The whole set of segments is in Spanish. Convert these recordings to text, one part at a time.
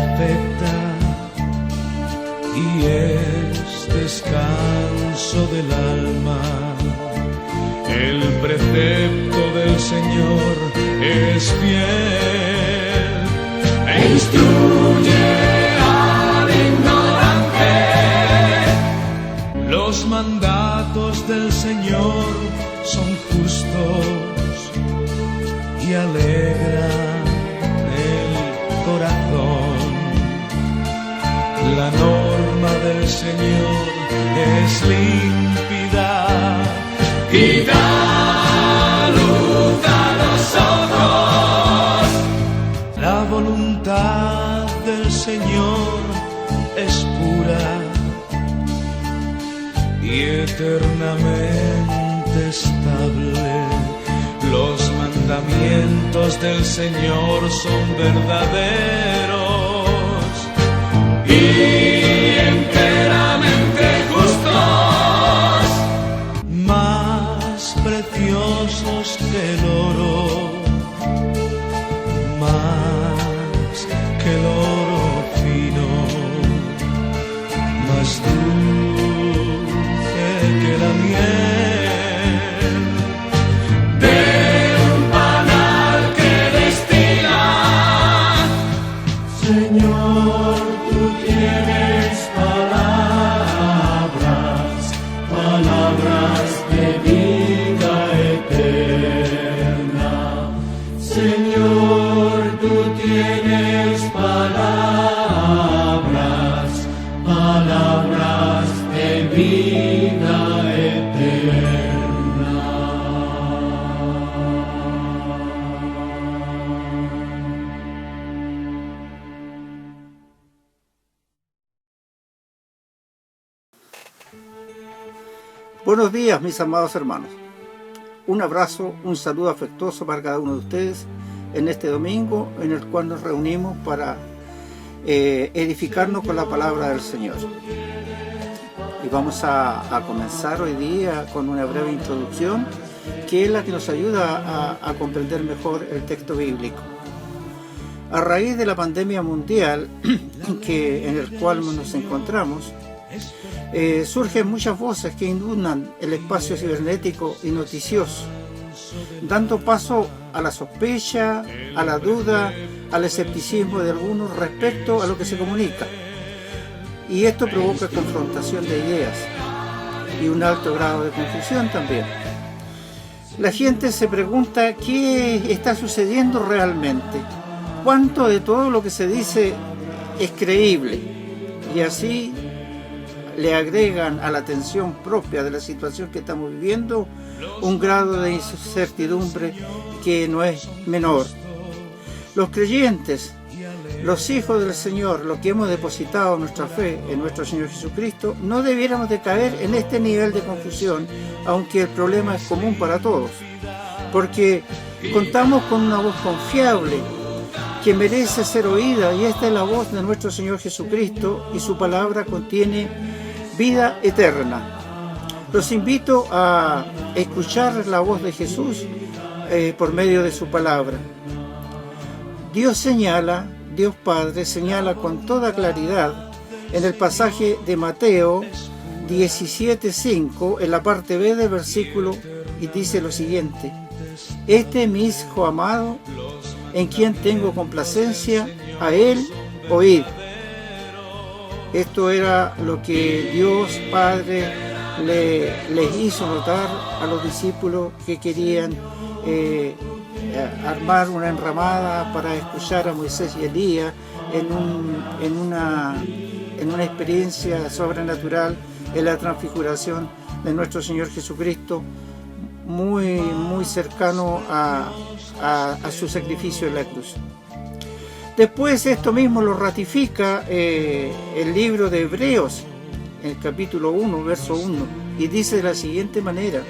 perfecta y es descanso del alma. El precepto del Señor es fiel e instruye al ignorante. Los mandatos del Señor son justos y alegran el corazón. La norma del Señor es límpida y da luz a los ojos. La voluntad del Señor es pura y eternamente estable. Los mandamientos del Señor son verdaderos y enteramente justos, más preciosos que el oro, más que el oro fino, más dulce que la miel. Señor, tú tienes palabras de vida eterna. Señor, tú tienes palabras de vida eterna. Buenos días, mis amados hermanos. Un abrazo, un saludo afectuoso para cada uno de ustedes en este domingo en el cual nos reunimos para edificarnos con la palabra del Señor. Y vamos a comenzar hoy día con una breve introducción que es la que nos ayuda a comprender mejor el texto bíblico. A raíz de la pandemia mundial en el cual nos encontramos, surgen muchas voces que inundan el espacio cibernético y noticioso, dando paso a la sospecha, a la duda, al escepticismo de algunos respecto a lo que se comunica. Y esto provoca confrontación de ideas y un alto grado de confusión también. La gente se pregunta qué está sucediendo realmente, cuánto de todo lo que se dice es creíble, y así le agregan a la tensión propia de la situación que estamos viviendo un grado de incertidumbre que no es menor. Los creyentes, los hijos del Señor, los que hemos depositado nuestra fe en nuestro Señor Jesucristo, no debiéramos de caer en este nivel de confusión, aunque el problema es común para todos, porque contamos con una voz confiable que merece ser oída, y esta es la voz de nuestro Señor Jesucristo, y su palabra contiene vida eterna. Los invito a escuchar la voz de Jesús por medio de su palabra. Dios Padre señala con toda claridad en el pasaje de Mateo 17:5, en la parte B del versículo, y dice lo siguiente: Este es mi Hijo amado, en quien tengo complacencia, a él oíd. Esto era lo que Dios Padre les hizo notar a los discípulos que querían armar una enramada para escuchar a Moisés y Elías en una experiencia sobrenatural en la transfiguración de nuestro Señor Jesucristo, muy cercano a su sacrificio en la cruz. Después esto mismo lo ratifica el libro de Hebreos, en el capítulo 1, verso 1, y dice de la siguiente manera: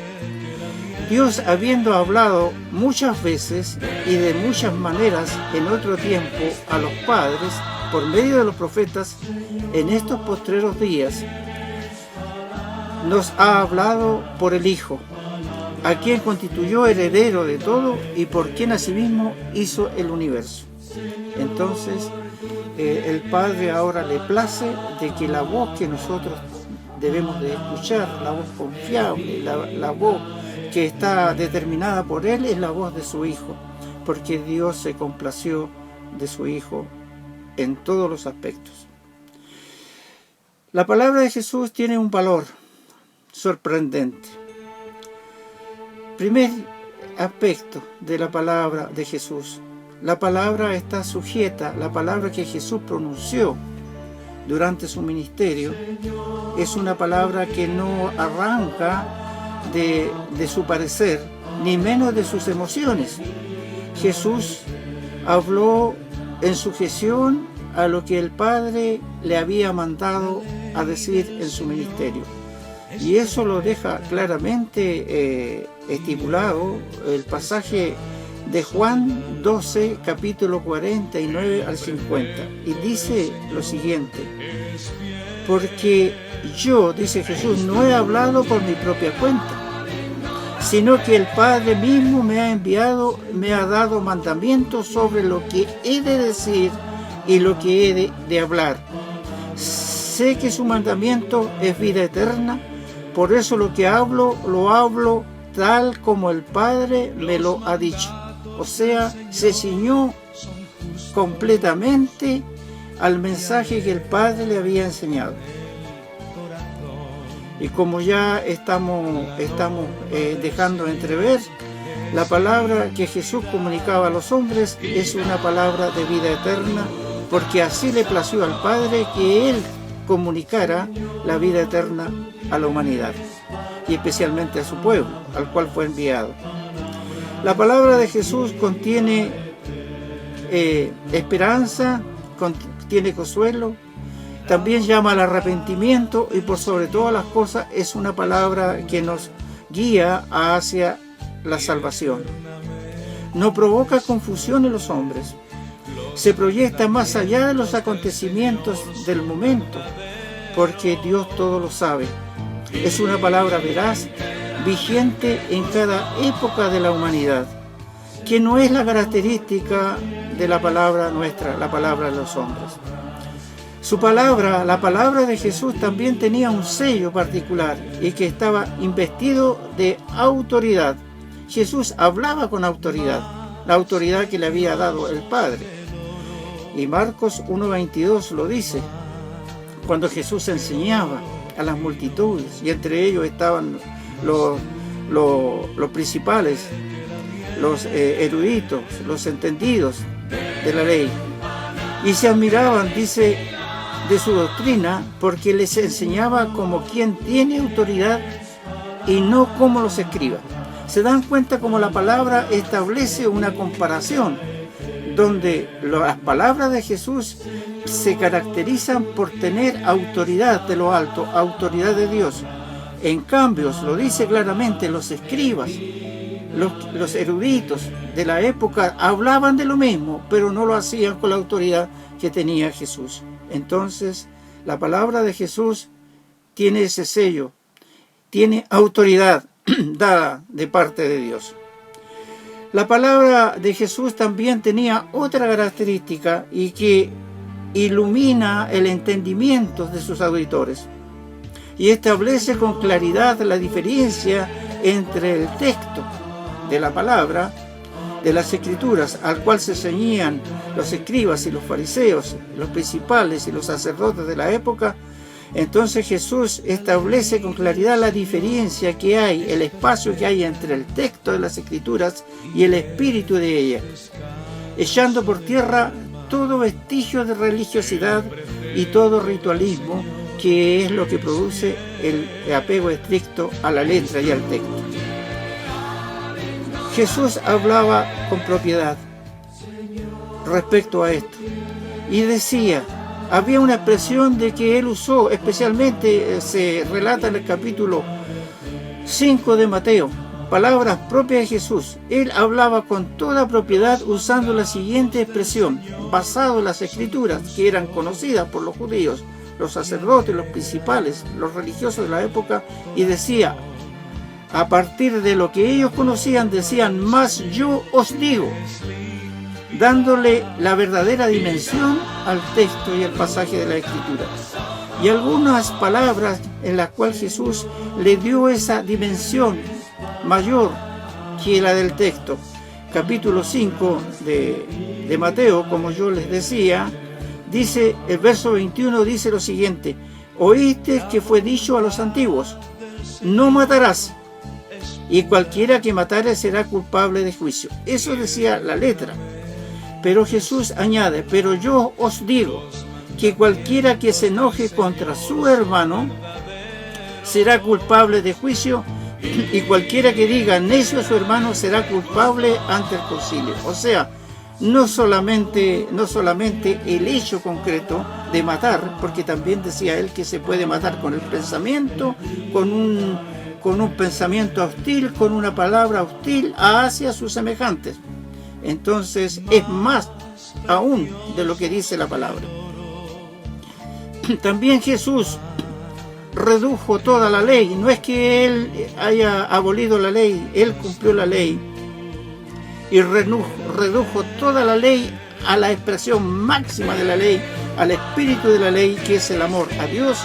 Dios, habiendo hablado muchas veces y de muchas maneras en otro tiempo a los padres por medio de los profetas, en estos postreros días nos ha hablado por el Hijo, a quien constituyó heredero de todo y por quien asimismo hizo el universo. Entonces, el Padre ahora le place de que la voz que nosotros debemos de escuchar, la voz confiable, la voz que está determinada por Él, es la voz de su Hijo, porque Dios se complació de su Hijo en todos los aspectos. La palabra de Jesús tiene un valor sorprendente. Primer aspecto de la palabra de Jesús. La palabra está sujeta, la palabra que Jesús pronunció durante su ministerio es una palabra que no arranca de su parecer, ni menos de sus emociones. Jesús habló en sujeción a lo que el Padre le había mandado a decir en su ministerio. Y eso lo deja claramente estipulado el pasaje de Juan 12, capítulo 49 al 50. Y dice lo siguiente: porque yo, dice Jesús, no he hablado por mi propia cuenta, sino que el Padre mismo me ha enviado, me ha dado mandamientos sobre lo que he de decir y lo que he de hablar. Sé que su mandamiento es vida eterna, por eso lo que hablo, lo hablo tal como el Padre me lo ha dicho. O sea, se ciñó completamente al mensaje que el Padre le había enseñado. Y como ya estamos dejando entrever, la palabra que Jesús comunicaba a los hombres es una palabra de vida eterna, porque así le plació al Padre que Él comunicara la vida eterna a la humanidad, y especialmente a su pueblo, al cual fue enviado. La palabra de Jesús contiene esperanza, contiene consuelo, también llama al arrepentimiento, y por sobre todas las cosas es una palabra que nos guía hacia la salvación. No provoca confusión en los hombres, se proyecta más allá de los acontecimientos del momento, porque Dios todo lo sabe. Es una palabra veraz, vigente en cada época de la humanidad, que no es la característica de la palabra nuestra, la palabra de los hombres. Su palabra, la palabra de Jesús, también tenía un sello particular y que estaba investido de autoridad. Jesús hablaba con autoridad, la autoridad que le había dado el Padre. Y Marcos 1:22 lo dice, cuando Jesús enseñaba a las multitudes, y entre ellos estaban los principales, los eruditos, los entendidos de la ley, y se admiraban, dice, de su doctrina, porque les enseñaba como quien tiene autoridad y no como los escribas. Se dan cuenta como la palabra establece una comparación, donde las palabras de Jesús se caracterizan por tener autoridad de lo alto, autoridad de Dios. En cambio, lo dice claramente, los escribas, los eruditos de la época hablaban de lo mismo, pero no lo hacían con la autoridad que tenía Jesús. Entonces, la palabra de Jesús tiene ese sello, tiene autoridad dada de parte de Dios. La palabra de Jesús también tenía otra característica y que ilumina el entendimiento de sus auditores y establece con claridad la diferencia entre el texto de la palabra de las Escrituras, al cual se ceñían los escribas y los fariseos, los principales y los sacerdotes de la época. Entonces Jesús establece con claridad la diferencia que hay, el espacio que hay entre el texto de las Escrituras y el espíritu de ellas, echando por tierra todo vestigio de religiosidad y todo ritualismo, que es lo que produce el apego estricto a la letra y al texto. Jesús hablaba con propiedad respecto a esto y decía, había una expresión de que él usó, especialmente se relata en el capítulo 5 de Mateo, palabras propias de Jesús. Él hablaba con toda propiedad usando la siguiente expresión, basado en las Escrituras, que eran conocidas por los judíos, los sacerdotes, los principales, los religiosos de la época, y decía, a partir de lo que ellos conocían, decían, mas yo os digo. dándole la verdadera dimensión al texto y al pasaje de la Escritura. Y algunas palabras en las cuales Jesús le dio esa dimensión mayor que la del texto. Capítulo 5 de Mateo, como yo les decía, dice, el verso 21 dice lo siguiente: oíste que fue dicho a los antiguos, no matarás, y cualquiera que matare será culpable de juicio. Eso decía la letra. Pero Jesús añade, pero yo os digo que cualquiera que se enoje contra su hermano será culpable de juicio, y cualquiera que diga necio a su hermano será culpable ante el concilio. O sea, no solamente el hecho concreto de matar, porque también decía él que se puede matar con el pensamiento, con un pensamiento hostil, con una palabra hostil hacia sus semejantes. Entonces es más aún de lo que dice la palabra. También Jesús redujo toda la ley. No es que él haya abolido la ley, él cumplió la ley y redujo toda la ley a la expresión máxima de la ley, al espíritu de la ley, que es el amor a Dios,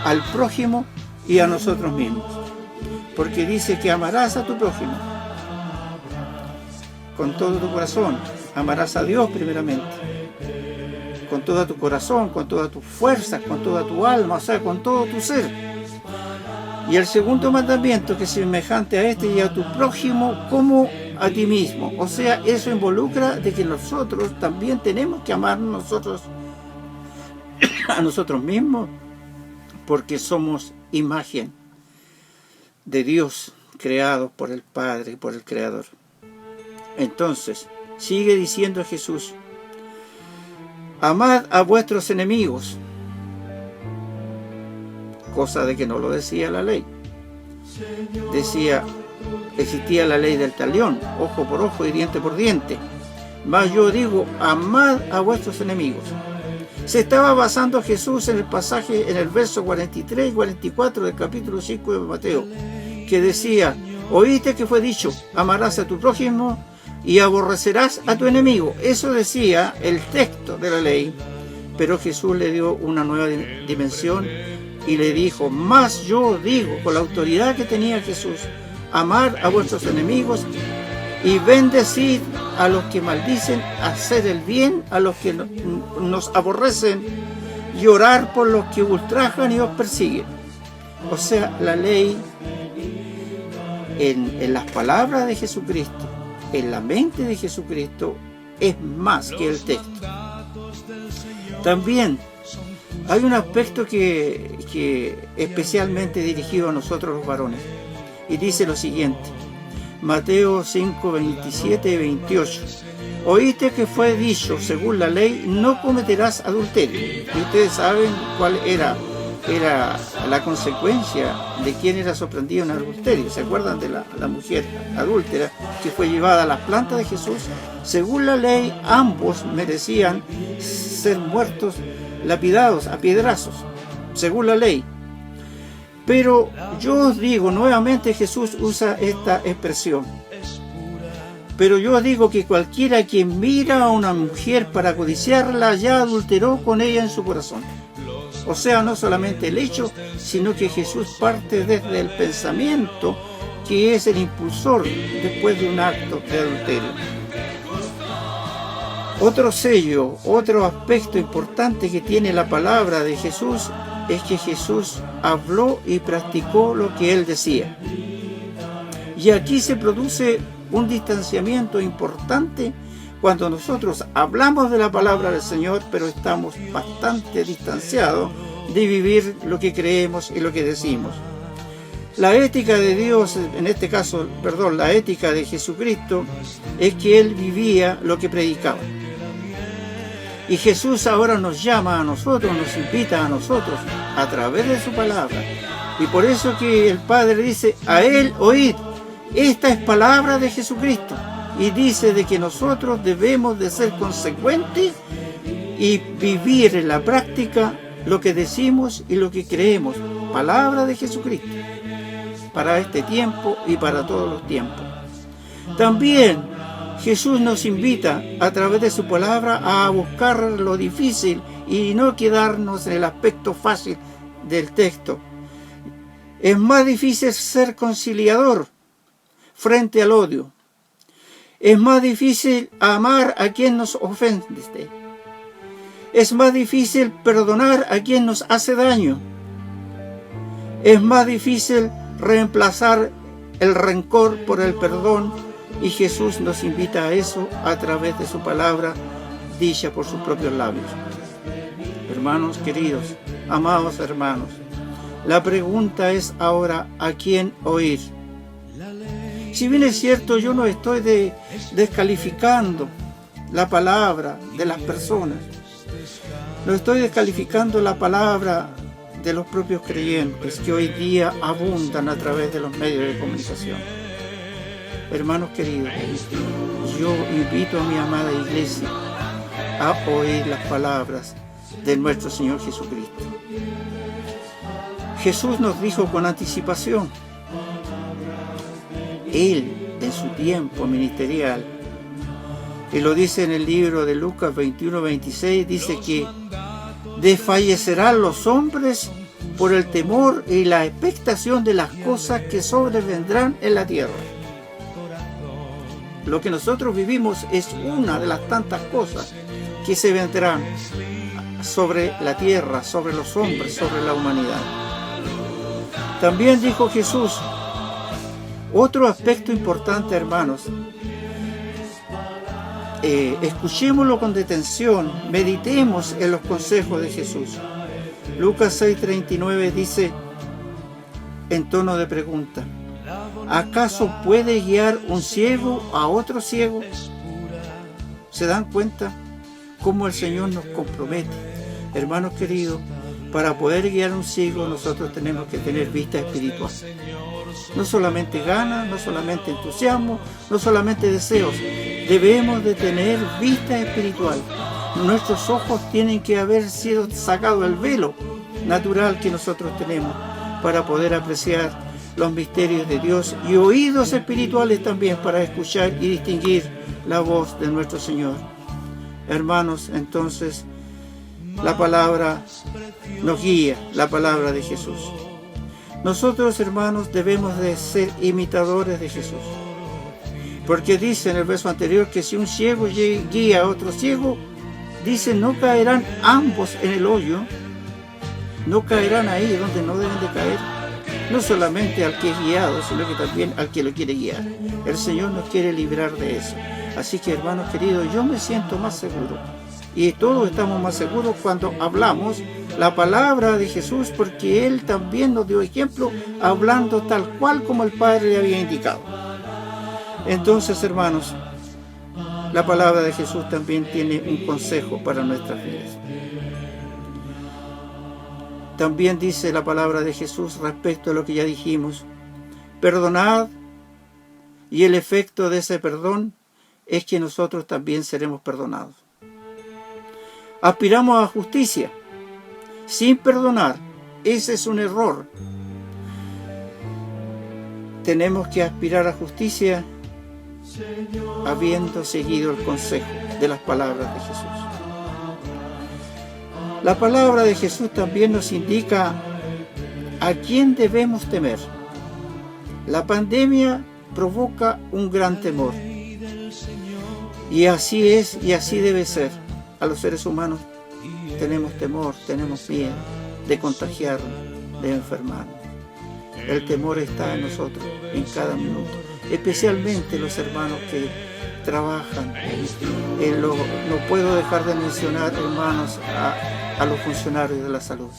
al prójimo y a nosotros mismos. Porque dice que amarás a tu prójimo con todo tu corazón, amarás a Dios primeramente, con todo tu corazón, con toda tu fuerza, con toda tu alma, o sea, con todo tu ser. Y el segundo mandamiento, que es semejante a este, y a tu prójimo como a ti mismo. O sea, eso involucra de que nosotros también tenemos que amar a nosotros mismos, porque somos imagen de Dios, creados por el Padre, por el Creador. Entonces, sigue diciendo Jesús, amad a vuestros enemigos, cosa de que no lo decía la ley. Existía la ley del talión, ojo por ojo y diente por diente. Mas yo digo, amad a vuestros enemigos. Se estaba basando Jesús en el pasaje, en el verso 43 y 44 del capítulo 5 de Mateo, que decía, oíste que fue dicho, amarás a tu prójimo y aborrecerás a tu enemigo. Eso decía el texto de la ley, pero Jesús le dio una nueva dimensión y le dijo, más yo digo, con la autoridad que tenía Jesús, amar a vuestros enemigos y bendecid a los que maldicen, hacer el bien a los que nos aborrecen y orar por los que ultrajan y os persiguen. O sea, la ley en las palabras de Jesucristo, en la mente de Jesucristo, es más que el texto. También hay un aspecto que especialmente dirigido a nosotros los varones, y dice lo siguiente, Mateo 5, 27 y 28. Oíste que fue dicho, según la ley, no cometerás adulterio. Y ustedes saben cuál era la consecuencia de quien era sorprendido en adulterio. ¿Se acuerdan de la mujer adúltera que fue llevada a las plantas de Jesús? Según la ley, ambos merecían ser muertos, lapidados a piedrazos, según la ley. Pero yo os digo, nuevamente Jesús usa esta expresión, pero yo os digo que cualquiera que mira a una mujer para codiciarla ya adulteró con ella en su corazón. O sea, no solamente el hecho, sino que Jesús parte desde el pensamiento, que es el impulsor después de un acto de adulterio. Otro sello, otro aspecto importante que tiene la palabra de Jesús es que Jesús habló y practicó lo que él decía. Y aquí se produce un distanciamiento importante cuando nosotros hablamos de la palabra del Señor, pero estamos bastante distanciados de vivir lo que creemos y lo que decimos. La ética de Dios, en este caso, la ética de Jesucristo, es que Él vivía lo que predicaba. Y Jesús ahora nos llama a nosotros, nos invita a nosotros a través de su palabra. Y por eso que el Padre dice, a Él oíd. Esta es palabra de Jesucristo. Y dice de que nosotros debemos de ser consecuentes y vivir en la práctica lo que decimos y lo que creemos. Palabra de Jesucristo. Para este tiempo y para todos los tiempos. También Jesús nos invita a través de su palabra a buscar lo difícil y no quedarnos en el aspecto fácil del texto. Es más difícil ser conciliador frente al odio. Es más difícil amar a quien nos ofende. Es más difícil perdonar a quien nos hace daño. Es más difícil reemplazar el rencor por el perdón, y Jesús nos invita a eso a través de su palabra dicha por sus propios labios. Hermanos queridos, amados hermanos, la pregunta es ahora, ¿a quién oír? Si bien es cierto, yo no estoy descalificando la palabra de las personas, no estoy descalificando la palabra de los propios creyentes que hoy día abundan a través de los medios de comunicación. Hermanos queridos, yo invito a mi amada iglesia a oír las palabras de nuestro Señor Jesucristo. Jesús nos dijo con anticipación, Él en su tiempo ministerial, y lo dice en el libro de Lucas 21-26, dice que desfallecerán los hombres por el temor y la expectación de las cosas que sobrevendrán en la tierra. Lo que nosotros vivimos es una de las tantas cosas que se vendrán sobre la tierra, sobre los hombres, sobre la humanidad. También dijo Jesús, otro aspecto importante, hermanos, escuchémoslo con detención, meditemos en los consejos de Jesús. Lucas 6:39 dice, en tono de pregunta, ¿acaso puede guiar un ciego a otro ciego? ¿Se dan cuenta cómo el Señor nos compromete? Hermanos queridos, para poder guiar a un ciego nosotros tenemos que tener vista espiritual. No solamente ganas, no solamente entusiasmo, no solamente deseos. Debemos de tener vista espiritual. Nuestros ojos tienen que haber sido sacado el velo natural que nosotros tenemos para poder apreciar los misterios de Dios, y oídos espirituales también para escuchar y distinguir la voz de nuestro Señor. Hermanos, entonces la palabra nos guía, la palabra de Jesús. Nosotros, hermanos, debemos de ser imitadores de Jesús, porque dice en el verso anterior que si un ciego guía a otro ciego, dice, no caerán ambos en el hoyo, no caerán ahí donde no deben de caer, no solamente al que es guiado, sino que también al que lo quiere guiar. El Señor nos quiere librar de eso. Así que, hermanos queridos, yo me siento más seguro, y todos estamos más seguros cuando hablamos la palabra de Jesús, porque Él también nos dio ejemplo hablando tal cual como el Padre le había indicado. Entonces, hermanos, la palabra de Jesús también tiene un consejo para nuestras vidas. También dice la palabra de Jesús respecto a lo que ya dijimos, perdonad, y el efecto de ese perdón es que nosotros también seremos perdonados. Aspiramos a justicia sin perdonar, ese es un error. Tenemos que aspirar a justicia habiendo seguido el consejo de las palabras de Jesús. La palabra de Jesús también nos indica a quién debemos temer. La pandemia provoca un gran temor, y así es y así debe ser. A los seres humanos tenemos temor, tenemos miedo de contagiarnos, de enfermarnos. El temor está en nosotros en cada minuto, especialmente los hermanos que trabajan. No puedo dejar de mencionar, hermanos, a los funcionarios de la salud.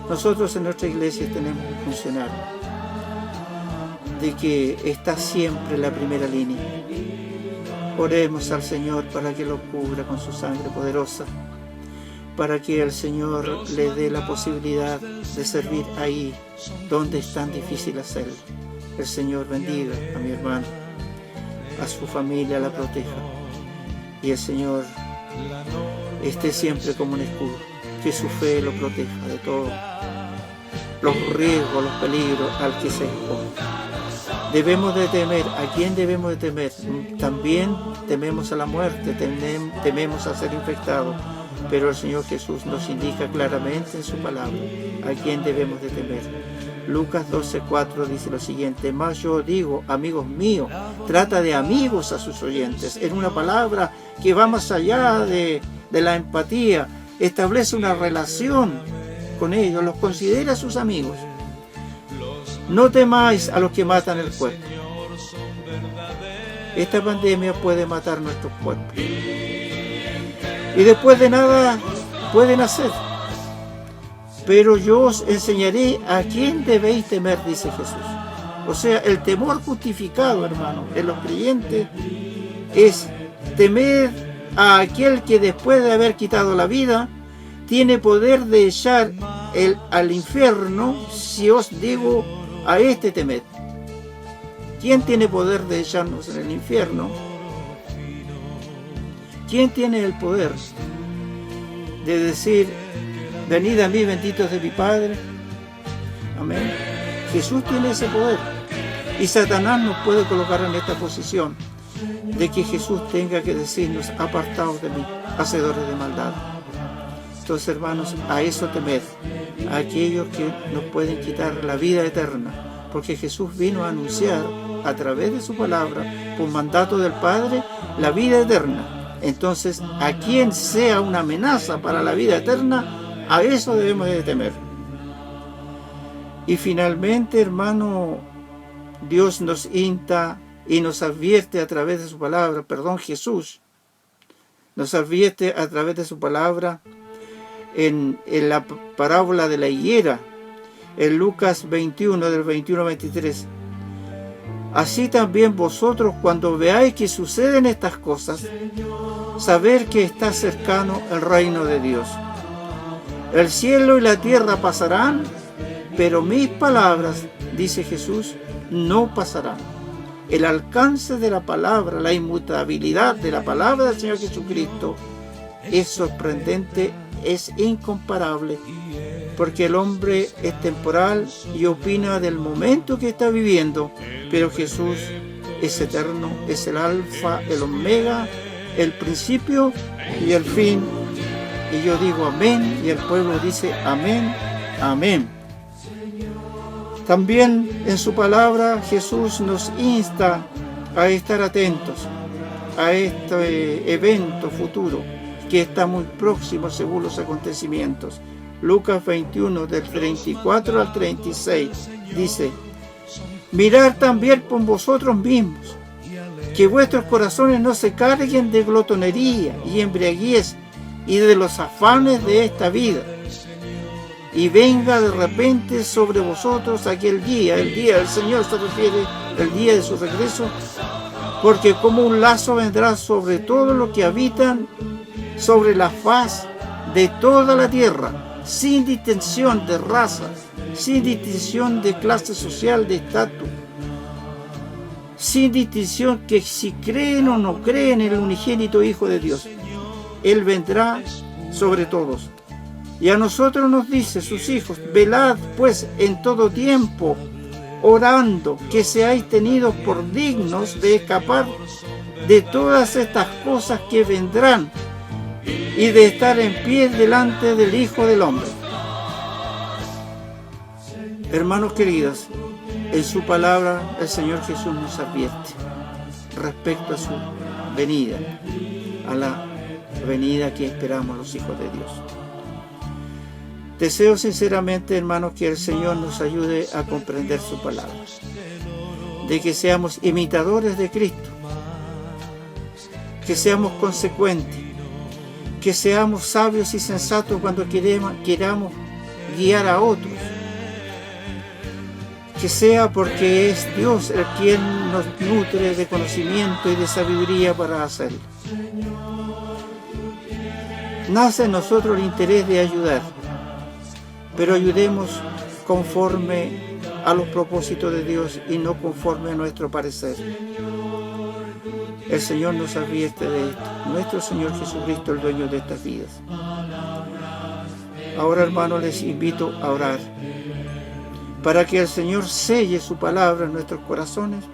Nosotros en nuestra iglesia tenemos un funcionario de que está siempre en la primera línea. Oremos al Señor para que lo cubra con su sangre poderosa, para que el Señor le dé la posibilidad de servir ahí donde es tan difícil hacerlo. El Señor bendiga a mi hermano, a su familia la proteja, y el Señor esté siempre como un escudo, que su fe lo proteja de todos los riesgos, los peligros al que se expone. Debemos de temer. ¿A quién debemos de temer? También tememos a la muerte, tememos a ser infectados. Pero el Señor Jesús nos indica claramente en su palabra a quién debemos de temer. Lucas 12:4 dice lo siguiente: mas yo digo, amigos míos, trata de amigos a sus oyentes. En una palabra que va más allá de la empatía, establece una relación con ellos, los considera sus amigos. No temáis a los que matan el cuerpo. Esta pandemia puede matar nuestros cuerpos. Y después de nada pueden hacer. Pero yo os enseñaré a quién debéis temer, dice Jesús. O sea, el temor justificado, hermano, en los creyentes es temer a aquel que después de haber quitado la vida tiene poder de echar al infierno. Si os digo a este temed. ¿Quién tiene poder de echarnos en el infierno? ¿Quién tiene el poder de decir, venid a mí, benditos de mi Padre? Amén. Jesús tiene ese poder. Y Satanás nos puede colocar en esta posición de que Jesús tenga que decirnos, apartaos de mí, hacedores de maldad. Entonces, hermanos, a eso temed, a aquellos que nos pueden quitar la vida eterna, porque Jesús vino a anunciar a través de su palabra, por mandato del Padre, la vida eterna. Entonces, a quien sea una amenaza para la vida eterna, a eso debemos de temer. Y finalmente, hermano, Dios nos insta y nos advierte a través de su palabra, Jesús nos advierte a través de su palabra en la parábola de la higuera, en Lucas 21, del 21 al 23. Así también vosotros, cuando veáis que suceden estas cosas, saber que está cercano el reino de Dios. El cielo y la tierra pasarán, pero mis palabras, dice Jesús, no pasarán. El alcance de la palabra, la inmutabilidad de la palabra del Señor Jesucristo es sorprendente, es incomparable, porque el hombre es temporal y opina del momento que está viviendo, pero Jesús es eterno, es el alfa, el omega, el principio y el fin. Y yo digo amén, y el pueblo dice amén, amén. También en su palabra Jesús nos insta a estar atentos a este evento futuro que está muy próximo según los acontecimientos. Lucas 21, del 34 al 36, dice: mirad también por vosotros mismos, que vuestros corazones no se carguen de glotonería y embriaguez y de los afanes de esta vida, y venga de repente sobre vosotros aquel día, el día del Señor se refiere, el día de su regreso, porque como un lazo vendrá sobre todos los que habitan sobre la faz de toda la tierra, sin distinción de raza, sin distinción de clase social, de estatus, sin distinción que si creen o no creen en el unigénito Hijo de Dios. Él vendrá sobre todos. Y a nosotros nos dice, sus hijos, velad pues en todo tiempo, orando que seáis tenidos por dignos de escapar de todas estas cosas que vendrán y de estar en pie delante del Hijo del Hombre. Hermanos queridos, en su palabra el Señor Jesús nos advierte respecto a su venida, a la venida que esperamos los hijos de Dios. Deseo sinceramente, hermanos, que el Señor nos ayude a comprender su palabra, de que seamos imitadores de Cristo, que seamos consecuentes, que seamos sabios y sensatos cuando queramos guiar a otros, que sea porque es Dios el quien nos nutre de conocimiento y de sabiduría para hacerlo. Nace en nosotros el interés de ayudar, pero ayudemos conforme a los propósitos de Dios y no conforme a nuestro parecer. El Señor nos advierte de esto, nuestro Señor Jesucristo, el dueño de estas vidas. Ahora, hermanos, les invito a orar. para que el Señor selle su palabra en nuestros corazones,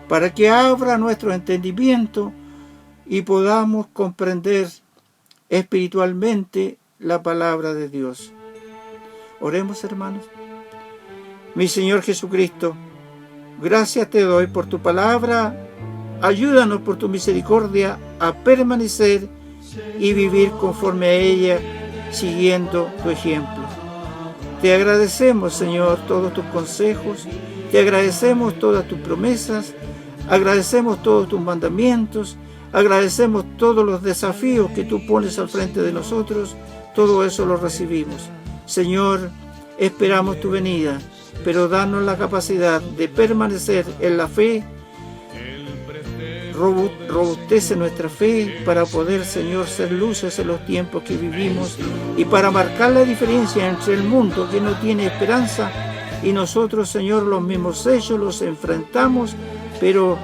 para que abra nuestro entendimiento y podamos comprender espiritualmente la palabra de Dios. Oremos, hermanos. Mi Señor Jesucristo, gracias te doy por tu palabra. Ayúdanos por tu misericordia a permanecer y vivir conforme a ella, siguiendo tu ejemplo. Te agradecemos, Señor, todos tus consejos, te agradecemos todas tus promesas, agradecemos todos tus mandamientos, agradecemos todos los desafíos que tú pones al frente de nosotros. Todo eso lo recibimos. Señor, esperamos tu venida, pero danos la capacidad de permanecer en la fe. Robustece nuestra fe para poder, Señor, ser luces en los tiempos que vivimos y para marcar la diferencia entre el mundo que no tiene esperanza y nosotros, Señor, los mismos hechos los enfrentamos, pero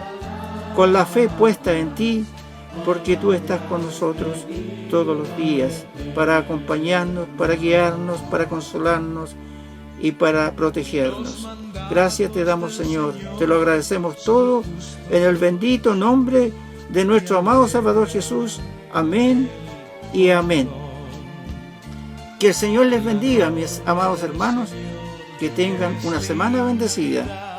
con la fe puesta en ti, porque tú estás con nosotros todos los días para acompañarnos, para guiarnos, para consolarnos y para protegernos. Gracias te damos, Señor, te lo agradecemos todo en el bendito nombre de nuestro amado Salvador Jesús. Amén y amén. Que el Señor les bendiga, mis amados hermanos, que tengan una semana bendecida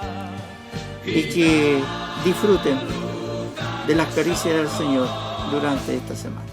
y que disfruten de las caricias del Señor durante esta semana.